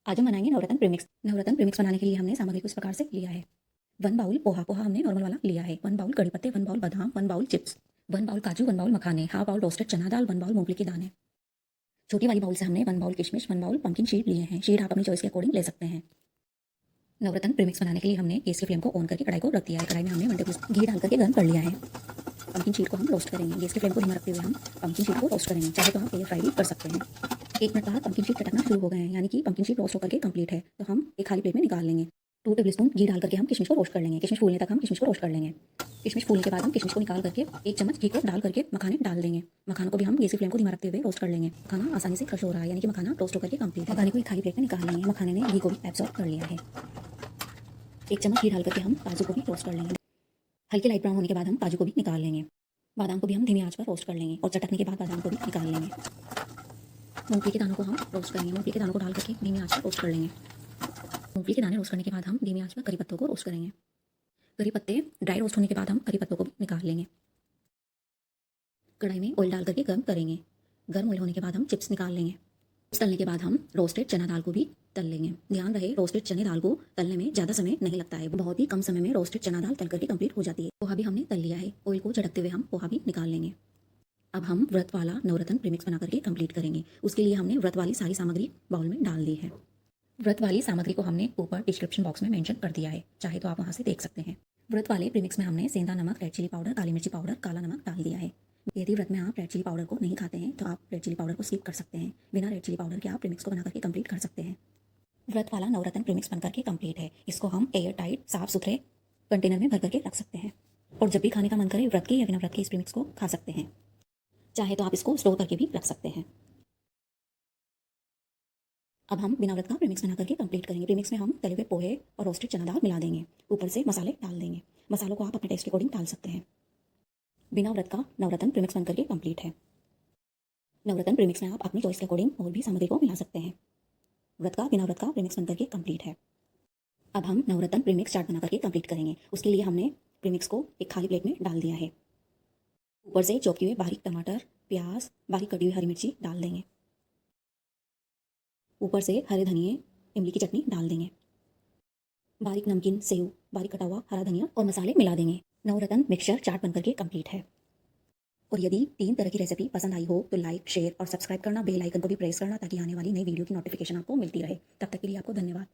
आज हम बनाएंगे नवरत्न प्रीमिक्स। नवरत्न प्रीमिक्स बनाने के लिए हमने सामग्री को इस प्रकार से लिया है। 1 बाउल पोहा, पोहा हमने नॉर्मल वाला लिया है। 1 बाउल कड़ी पत्ते, 1 बाउल बादाम, 1 बाउल चिप्स, 1 बाउल काजू, 1 बाउल मखाने, हाफ बाउल रोस्टेड चना दाल, 1 बाउल मूंगफली के दाने। छोटी वाली बाउल से हमने 1 बाउल किशमिश, 1 बाउल पंपकिन सीड लिए हैं। सीड आप अपनी चॉइस के अकॉर्डिंग ले सकते हैं। नवरत्न प्रीमिक्स बनाने के लिए हमने गैस की फ्लेम को ऑन करके कढ़ाई को रख दिया है। कढ़ाई में हमने 1 टेबलस्पून घी डाल करके गर्म कर लिया है। पंपकिन सीड को हम रोस्ट करेंगे। गैस की फ्लेम को धीमा रखते हुए हम पंपकिन सीड को रोस्ट करेंगे। चाहे तो आप एयर फ्राई भी कर सकते हैं। 1 मिनट बाद पंपकिन सीड चटकना शुरू हो गए हैं, यानी कि पंपकिन सीड रोस्ट होकर के कंप्लीट है। तो हम एक खाली प्लेट में निकाल लेंगे। 2 टेबलस्पून घी डाल करके हम किशमिश को रोस्ट कर लेंगे। किशमिश फूलने तक हम किशमिश को रोस्ट कर लेंगे। किशमिश फूलने के बाद हम किशमिश को निकाल करके 1 चम्मच घी को डाल करके मखाने डाल देंगे। मखानों को भी हम गैस की फ्लेम को धीमा रखते हुए रोस्ट कर लेंगे। मखाना आसानी से क्रश हो रहा है, यानी कि मखाना रोस्ट होकर के कंप्लीट है। मखाने को एक खाली प्लेट में निकाल लेंगे। मखाने ने घी को भी एब्सॉर्ब कर लिया है। 1 चम्मच घी डाल करके हम काजू को भी रोस्ट कर लेंगे। हल्के लाइट ब्राउन होने के बाद हम काजू को भी निकाल लेंगे। बादाम को भी हम धीमी आंच पर रोस्ट कर लेंगे और चटकने के बाद बादाम को भी निकाल लेंगे। मूंगफली के दानों को हम रोस्ट करेंगे। मूंगफली के दानों को डाल करके धीमी आंच पर रोस्ट कर लेंगे। मूंगफली के दाने रोस्ट करने के बाद हम धीमी आंच पर करी पत्तों को रोस्ट करेंगे। करी पत्ते ड्राई रोस्ट होने के बाद हम करी पत्तों को भी निकाल लेंगे। कढ़ाई में ऑयल डाल करके गर्म करेंगे। गर्म ऑयल होने के बाद हम चिप्स निकाल लेंगे। तलने के बाद हम रोस्टेड चना दाल को भी तल लेंगे। ध्यान रहे, रोस्टेड चने दाल को तलने में ज़्यादा समय नहीं लगता है। बहुत ही कम समय में रोस्टेड चना दाल तल करके कंप्लीट हो जाती है। पोहा भी हमने तल लिया है। ऑयल को झटकते हुए हम पोहा भी निकाल लेंगे। अब हम व्रत वाला नवरत्न प्रीमिक्स बना करके कंप्लीट करेंगे। उसके लिए हमने व्रत वाली सारी सामग्री बाउल में डाल दी है। व्रत वाली सामग्री को हमने ऊपर डिस्क्रिप्शन बॉक्स में मेंशन कर दिया है, चाहे तो आप वहां से देख सकते हैं। व्रत वाले प्रीमिक्स में हमने सेंधा नमक, रेड चिली पाउडर, काली मिर्ची पाउडर, काला नमक डाल दिया है। यदि व्रत में आप रेड चिली पाउडर को नहीं खाते हैं तो आप रेड चिली पाउडर को स्किप कर सकते हैं। बिना रेड चिली पाउडर के आप प्रीमिक्स को बना करके कंप्लीट कर सकते हैं। व्रत वाला नवरत्न प्रीमिक्स बन करके कंप्लीट है। इसको हम एयर टाइट साफ सुथरे कंटेनर में भर करके रख सकते हैं और जब भी खाने का मन करे व्रत के या बिना व्रत के इस प्रीमिक्स को खा सकते हैं। चाहे तो आप इसको स्टोर करके भी रख सकते हैं। अब हम बिना व्रत का प्रीमिक्स बना करके कंप्लीट करेंगे। प्रीमिक्स में हम तले हुए पोहे और रोस्टेड चना दाल मिला देंगे। ऊपर से मसाले डाल देंगे। मसालों को आप अपने टेस्ट के अकॉर्डिंग डाल सकते हैं। बिना व्रत का नवरत्न प्रीमिक्स बन करके कंप्लीट है। नवरत्न प्रीमिक्स में आप अपनी चॉइस के अकॉर्डिंग और भी सामग्री को मिला सकते हैं। व्रत का बिना व्रत का प्रीमिक्स बन करके कंप्लीट है। अब हम नवरत्न प्रीमिक्स चाट बना करके कंप्लीट करेंगे। उसके लिए हमने प्रीमिक्स को एक खाली प्लेट में डाल दिया है। ऊपर से चॉप किए हुए बारीक टमाटर, प्याज, बारीक कटी हुई हरी मिर्ची डाल देंगे। ऊपर से हरे धनिए, इमली की चटनी डाल देंगे। बारीक नमकीन सेव, बारीक कटा हुआ हरा धनिया और मसाले मिला देंगे। नवरत्न मिक्सचर चाट बनकर के कंप्लीट है। और यदि 3 तरह की रेसिपी पसंद आई हो तो लाइक, शेयर और सब्सक्राइब करना, बेल आइकन को भी प्रेस करना ताकि आने वाली नई वीडियो की नोटिफिकेशन आपको मिलती रहे। तब तक के लिए आपको धन्यवाद।